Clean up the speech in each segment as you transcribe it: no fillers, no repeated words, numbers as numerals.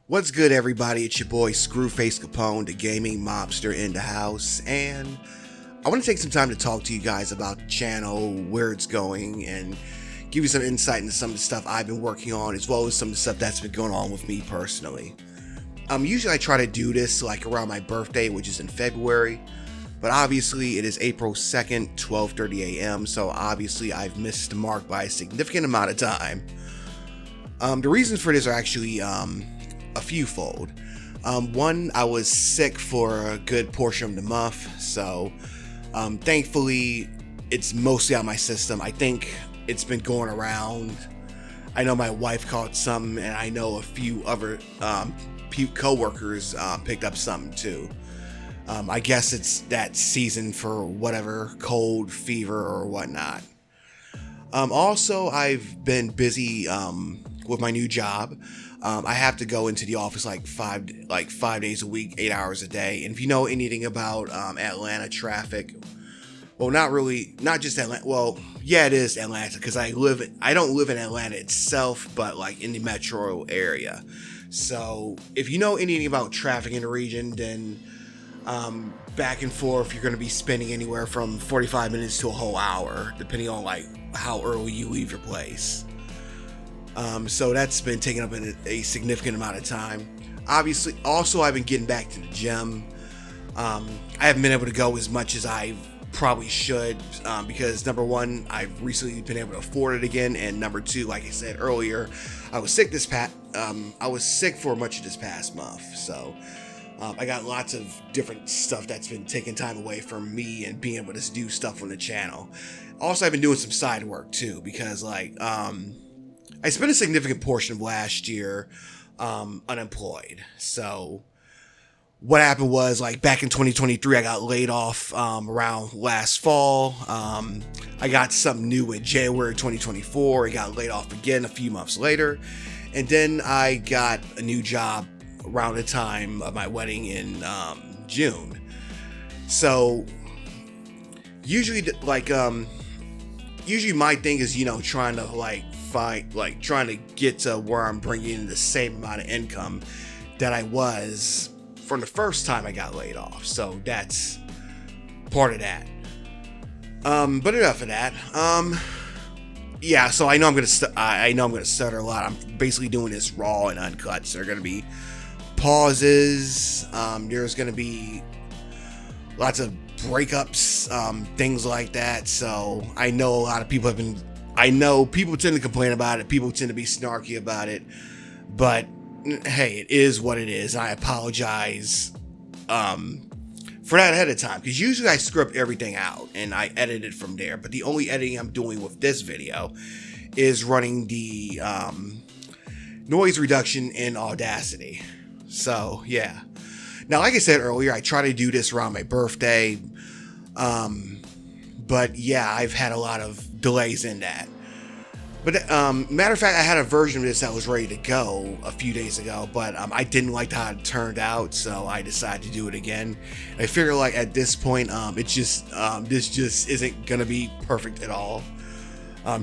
What's good, everybody? It's your boy Screwface Capone, the gaming mobster in the house, and I want to take some time to talk to you guys about the channel, where it's going, and give you some insight into some of the stuff I've been working on, as well as some of the stuff that's been going on with me personally. Usually I try to do this like around my birthday, which is in February, but obviously it is April 2nd, 12:30 a.m., so obviously I've missed the mark by a significant amount of time. The reasons for this are actually a fewfold. One, I was sick for a good portion of the month, so thankfully it's mostly out of my system. I think it's been going around. I know my wife caught something, and I know a few other co-workers picked up something too. I guess it's that season for whatever, cold, fever, or whatnot. Also, I've been busy with my new job. I have to go into the office like five days a week, 8 hours a day. And if you know anything about Atlanta traffic, well, not just Atlanta. Well, yeah, it is Atlanta because I don't live in Atlanta itself, but like in the metro area. So if you know anything about traffic in the region, then back and forth, you're going to be spending anywhere from 45 minutes to a whole hour, depending on like how early you leave your place. So that's been taking up a significant amount of time. Obviously, also I've been getting back to the gym. I haven't been able to go as much as I probably should because number one, I've recently been able to afford it again, and number two, like I said earlier, I was sick for much of this past month. So I got lots of different stuff that's been taking time away from me and being able to do stuff on the channel. Also, I've been doing some side work too because I spent a significant portion of last year unemployed. So what happened was, like, back in 2023, I got laid off around last fall. I got something new in January 2024. I got laid off again a few months later. And then I got a new job around the time of my wedding in June. So usually my thing is, trying to get to where I'm bringing in the same amount of income that I was from the first time I got laid off. So that's part of that. But enough of that. Yeah. So I know I'm gonna stutter a lot. I'm basically doing this raw and uncut. So there are gonna be pauses. There's gonna be lots of breakups, things like that. So I know a lot of people people tend to complain about it. People tend to be snarky about it. But hey, it is what it is. I apologize for that ahead of time, because usually I script everything out and I edit it from there. But the only editing I'm doing with this video is running the noise reduction in Audacity. So yeah. Now, like I said earlier, I try to do this around my birthday. But yeah, I've had a lot of delays in that. But matter of fact, I had a version of this that was ready to go a few days ago, but I didn't like how it turned out, so I decided to do it again. And I figure, like, at this point, this just isn't gonna be perfect at all.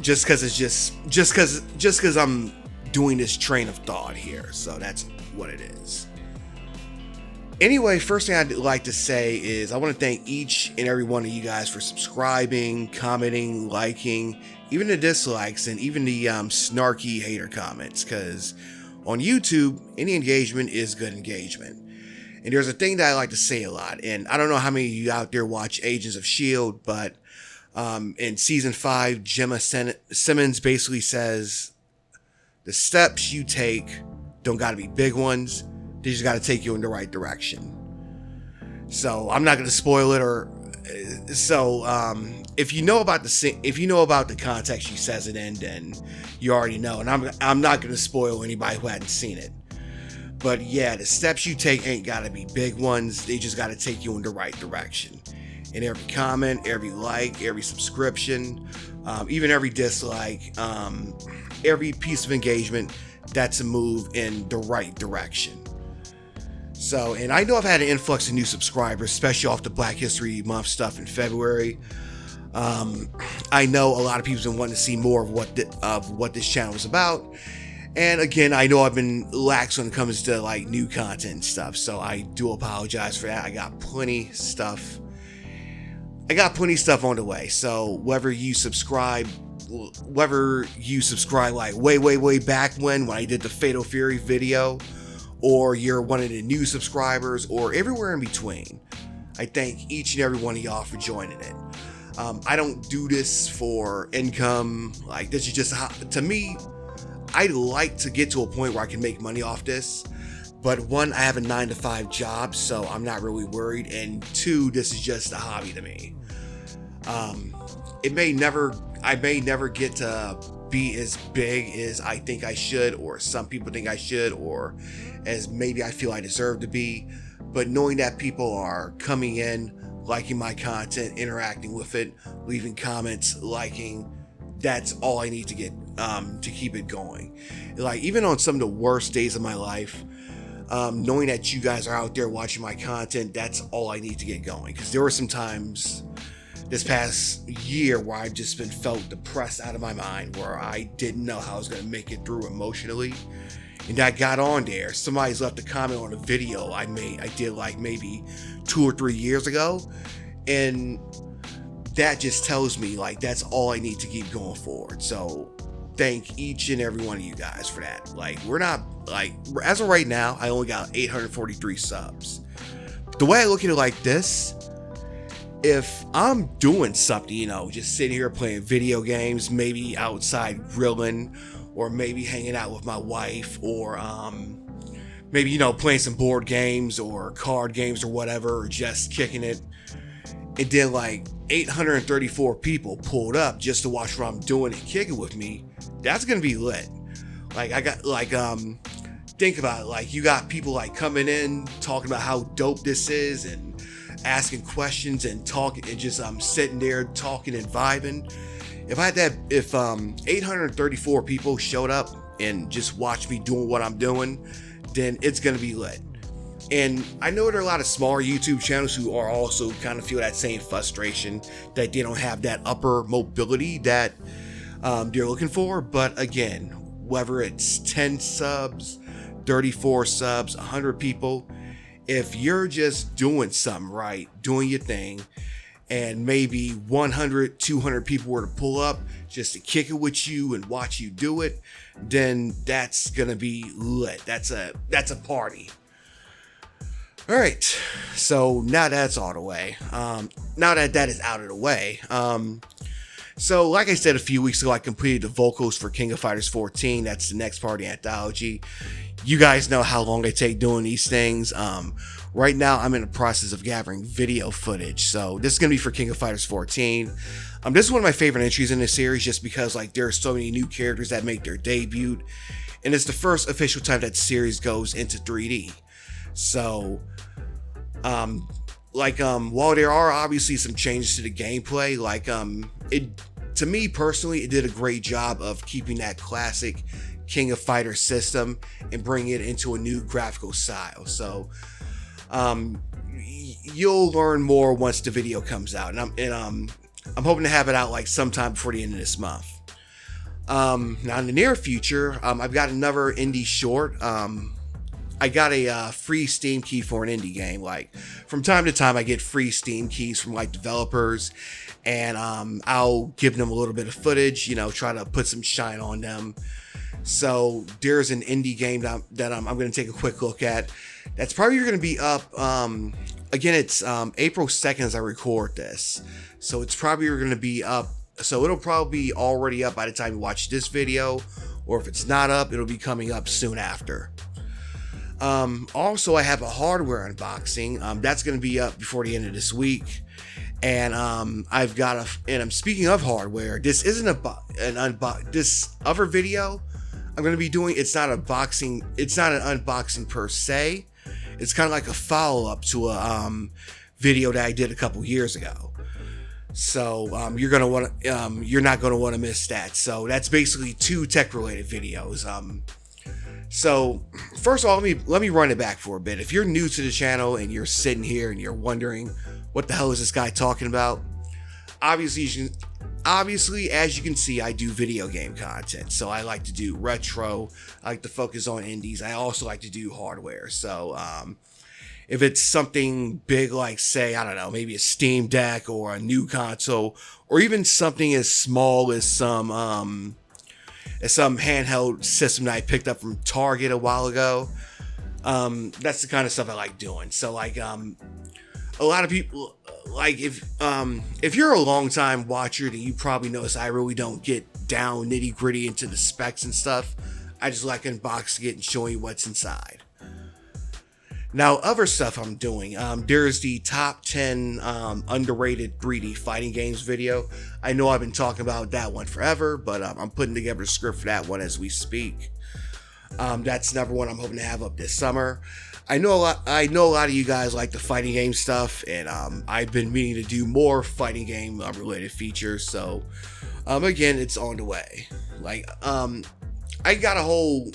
Just because I'm doing this train of thought here, so that's what it is. Anyway, first thing I'd like to say is I want to thank each and every one of you guys for subscribing, commenting, liking, even the dislikes, and even the snarky hater comments, because on YouTube, any engagement is good engagement. And there's a thing that I like to say a lot, and I don't know how many of you out there watch Agents of S.H.I.E.L.D., but in Season 5, Gemma Simmons basically says, the steps you take don't got to be big ones. They just got to take you in the right direction. So I'm not going to spoil it, if you know about the context she says it in, then you already know. And I'm not going to spoil anybody who hadn't seen it. But yeah, the steps you take ain't got to be big ones. They just got to take you in the right direction. And every comment, every like, every subscription, even every dislike, every piece of engagement, that's a move in the right direction. So, and I know I've had an influx of new subscribers, especially off the Black History Month stuff in February. I know a lot of people have been wanting to see more of what this channel is about, And again, I know I've been lax when it comes to like new content and stuff, so I do apologize for that. I got plenty stuff on the way. So whether you subscribe like way back when I did the Fatal Fury video, or you're one of the new subscribers, or everywhere in between, I thank each and every one of y'all for joining it. I don't do this for income. Like, this is just to me, I like to get to a point where I can make money off this. But one, I have a 9-to-5 job, so I'm not really worried. And two, this is just a hobby to me. I may never get to be as big as I think I should, or some people think I should, or as maybe I feel I deserve to be. But knowing that people are coming in, liking my content, interacting with it, leaving comments, liking, that's all I need to get to keep it going. Like, even on some of the worst days of my life, knowing that you guys are out there watching my content, that's all I need to get going. Because there were some times this past year where I've just been felt depressed out of my mind, where I didn't know how I was going to make it through emotionally. And I got on there. Somebody's left a comment on a video I did like maybe 2 or 3 years ago. And that just tells me like that's all I need to keep going forward. So thank each and every one of you guys for that. Like, we're not, like, as of right now, I only got 843 subs. The way I look at it like this, if I'm doing something, you know, just sitting here playing video games, maybe outside grilling, or maybe hanging out with my wife, or maybe, you know, playing some board games or card games or whatever, or just kicking it, and then like 834 people pulled up just to watch what I'm doing and kicking with me, that's gonna be lit. Like, I got like think about it, like, you got people like coming in talking about how dope this is and asking questions and talking, and just sitting there talking and vibing. If 834 people showed up and just watched me doing what I'm doing, then it's gonna be lit. And I know there are a lot of smaller YouTube channels who are also kind of feel that same frustration that they don't have that upper mobility that they're looking for. But again, whether it's 10 subs, 34 subs, 100 people, if you're just doing something right, doing your thing, and maybe 100, 200 people were to pull up just to kick it with you and watch you do it, then that's gonna be lit. That's a party. All right, so now that's all the way. Now that is out of the way, so like I said a few weeks ago, I completed the vocals for King of Fighters 14. That's the next part of the anthology. You guys know how long I take doing these things. Right now, I'm in the process of gathering video footage. So this is going to be for King of Fighters 14. This is one of my favorite entries in this series, just because like there are so many new characters that make their debut. And it's the first official time that the series goes into 3D. So, while there are obviously some changes to the gameplay, like, to me personally, it did a great job of keeping that classic King of Fighters system and bringing it into a new graphical style. So, you'll learn more once the video comes out, and I'm hoping to have it out like sometime before the end of this month. Now in the near future, I've got another indie short. I got a free Steam key for an indie game. Like, from time to time, I get free Steam keys from like developers, and I'll give them a little bit of footage, you know, try to put some shine on them. So there's an indie game that I'm going to take a quick look at. That's probably going to be up. Again, it's April 2nd as I record this, so it's probably going to be up. So it'll probably be already up by the time you watch this video, or if it's not up, it'll be coming up soon after. Also, I have a hardware unboxing. That's going to be up before the end of this week. And I'm speaking of hardware, this isn't this other video I'm going to be doing. It's not an unboxing per se. It's kind of like a follow-up to a video that I did a couple years ago. So you're not going to want to miss that. So that's basically 2 tech-related videos. So first of all, let me run it back for a bit. If you're new to the channel and you're sitting here and you're wondering what the hell is this guy talking about, obviously, as you can see, I do video game content. So I like to do retro. I like to focus on indies. I also like to do hardware. So if it's something big like, say, I don't know, maybe a Steam Deck or a new console, or even something as small as some handheld system that I picked up from Target a while ago, that's the kind of stuff I like doing. So like a lot of people, like if you're a long time watcher, then you probably notice I really don't get down nitty gritty into the specs and stuff. I just like unboxing it and showing you what's inside. Now, other stuff I'm doing, there's the top 10 underrated 3D fighting games video. I know I've been talking about that one forever, but I'm putting together a script for that one as we speak. That's another one I'm hoping to have up this summer. I know a lot of you guys like the fighting game stuff, and I've been meaning to do more fighting game related features. So again, it's on the way. Like I got a whole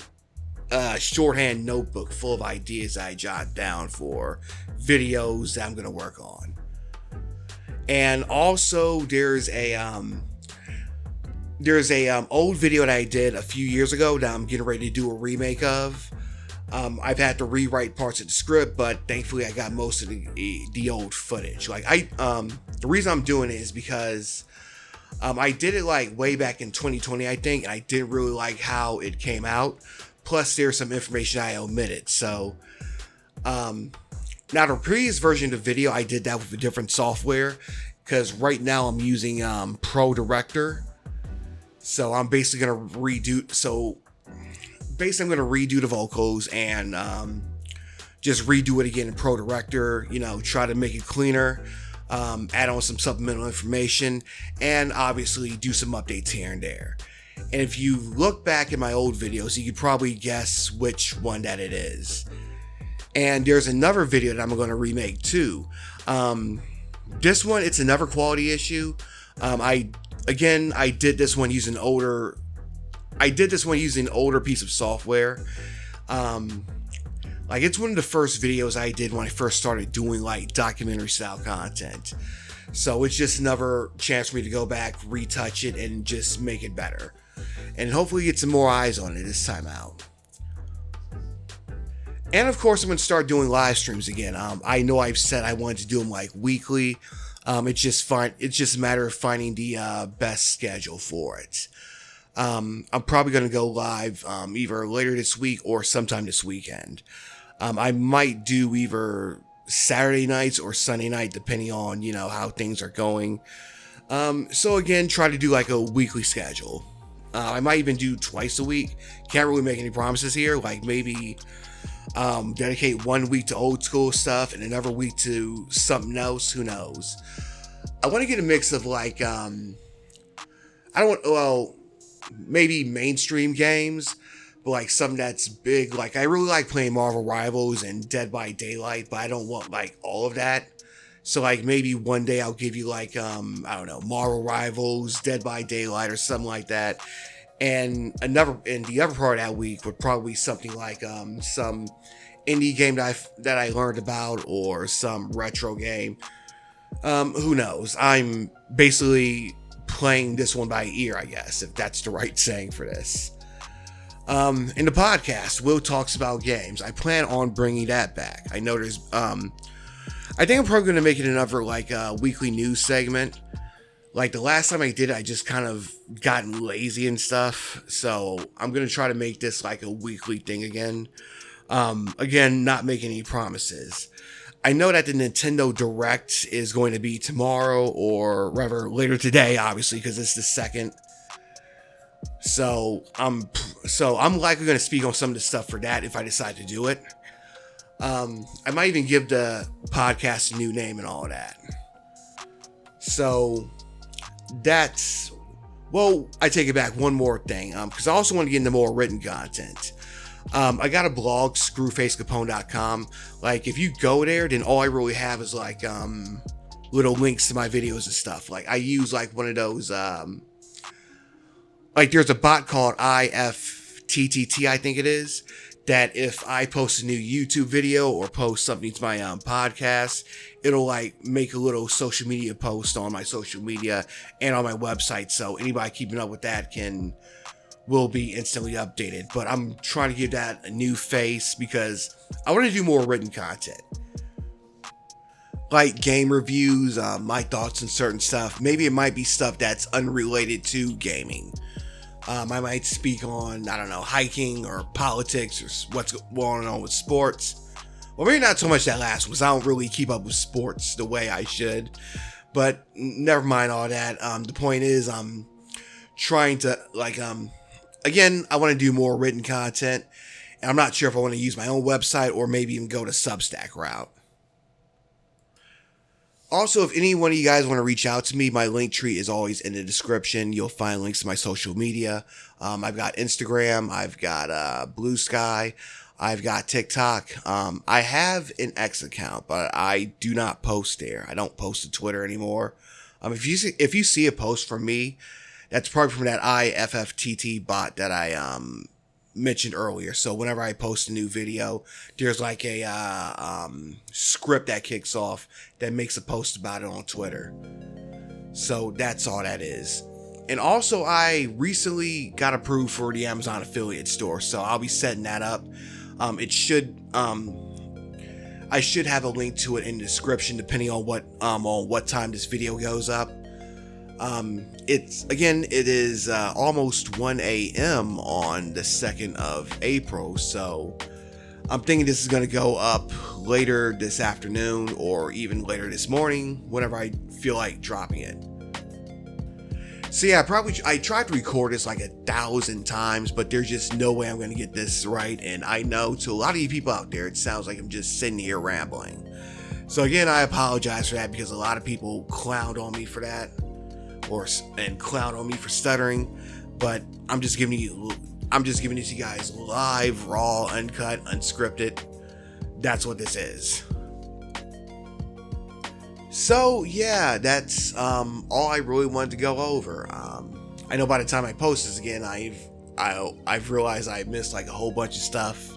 shorthand notebook full of ideas I jot down for videos that I'm gonna work on. And also there's a old video that I did a few years ago that I'm getting ready to do a remake of. I've had to rewrite parts of the script, but thankfully I got most of the old footage. Like the reason I'm doing it is because I did it like way back in 2020, I think, and I didn't really like how it came out. Plus, there's some information I omitted. So, now the previous version of the video, I did that with a different software, because right now I'm using Pro Director. So I'm basically gonna redo. So basically, I'm gonna redo the vocals and just redo it again in Pro Director. You know, try to make it cleaner, add on some supplemental information, and obviously do some updates here and there. And if you look back at my old videos, you could probably guess which one that it is. And there's another video that I'm going to remake too. This one, it's another quality issue. I did this one using an older piece of software. Like it's one of the first videos I did when I first started doing like documentary style content. So it's just another chance for me to go back, retouch it, and just make it better. And hopefully get some more eyes on it this time out. And of course, I'm going to start doing live streams again. I know I've said I wanted to do them like weekly. It's just a matter of finding the best schedule for it. I'm probably going to go live either later this week or sometime this weekend. I might do either Saturday nights or Sunday night, depending on, you know, how things are going. So again, try to do like a weekly schedule. I might even do twice a week. Can't really make any promises here. Like maybe dedicate 1 week to old school stuff and another week to something else. Who knows? I want to get a mix of like maybe mainstream games, but like something that's big. Like I really like playing Marvel Rivals and Dead by Daylight, but I don't want like all of that. So like maybe one day I'll give you like I don't know, Marvel Rivals, Dead by Daylight, or something like that. And the other part of that week would probably be something like some indie game that I learned about, or some retro game. Who knows? I'm basically playing this one by ear, I guess, if that's the right saying for this. In the podcast, Will Talks About Games. I plan on bringing that back. I know there's I think I'm probably going to make it another like weekly news segment. Like the last time I did it, I just kind of gotten lazy and stuff. So I'm going to try to make this like a weekly thing again. Again, not making any promises. I know that the Nintendo Direct is going to be tomorrow, or rather later today, obviously, because it's the 2nd. So I'm likely going to speak on some of the stuff for that if I decide to do it. I might even give the podcast a new name and all of that. So that's, well, I take it back, one more thing, because I also want to get into more written content. I got a blog, screwfacecapone.com. Like if you go there, then all I really have is like little links to my videos and stuff. Like I use like one of those like there's a bot called IFTTT, I think it is, that if I post a new YouTube video or post something to my podcast, it'll like make a little social media post on my social media and on my website. So anybody keeping up with that will be instantly updated. But I'm trying to give that a new face because I want to do more written content. Like game reviews, my thoughts on certain stuff. Maybe it might be stuff that's unrelated to gaming. I might speak on, I don't know, hiking or politics or what's going on with sports. Well, maybe not so much that last one, because I don't really keep up with sports the way I should. But never mind all that. The point is, I'm trying to, again, I want to do more written content. And I'm not sure if I want to use my own website or maybe even go to Substack route. Also, if any one of you guys want to reach out to me, my link tree is always in the description. You'll find links to my social media. I've got Instagram. I've got Blue Sky. I've got TikTok. I have an X account, but I do not post there. I don't post to Twitter anymore. If you see a post from me, that's probably from that IFFTT bot that I mentioned earlier. So whenever I post a new video, there's like a script that kicks off that makes a post about it on Twitter. So that's all that is. And also, I recently got approved for the Amazon affiliate store, so I'll be setting that up. I should have a link to it in the description, depending on what time this video goes up. It is almost 1 a.m. on the 2nd of April, so I'm thinking this is going to go up later this afternoon or even later this morning, whenever I feel like dropping it. So yeah, I tried to record this like 1,000 times, but there's just no way I'm going to get this right, and I know to a lot of you people out there, it sounds like I'm just sitting here rambling. So again, I apologize for that because a lot of people clowned on me for that. And clown on me for stuttering, but I'm just giving it to you guys live, raw, uncut, unscripted. That's what this is. So yeah, that's all I really wanted to go over. I know by the time I post this again, I've realized I missed like a whole bunch of stuff,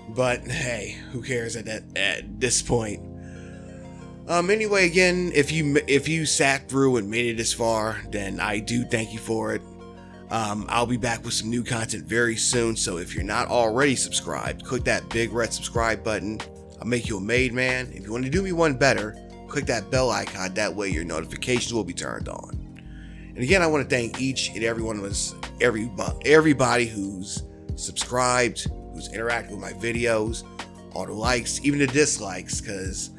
but hey, who cares at this point? Anyway, again, if you sat through and made it this far, then I do thank you for it. I'll be back with some new content very soon, so if you're not already subscribed, click that big red subscribe button. I'll make you a made man. If you want to do me one better, click that bell icon. That way your notifications will be turned on. And again, I want to thank each and every one of us, everybody who's subscribed, who's interacted with my videos, all the likes, even the dislikes, because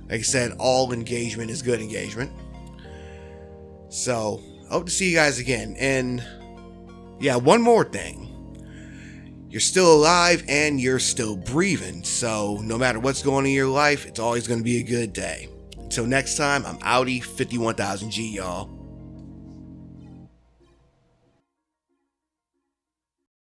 like I said, all engagement is good engagement. So, I hope to see you guys again. And yeah, one more thing. You're still alive and you're still breathing. So, no matter what's going on in your life, it's always going to be a good day. Until next time, I'm Audi 51,000G, y'all.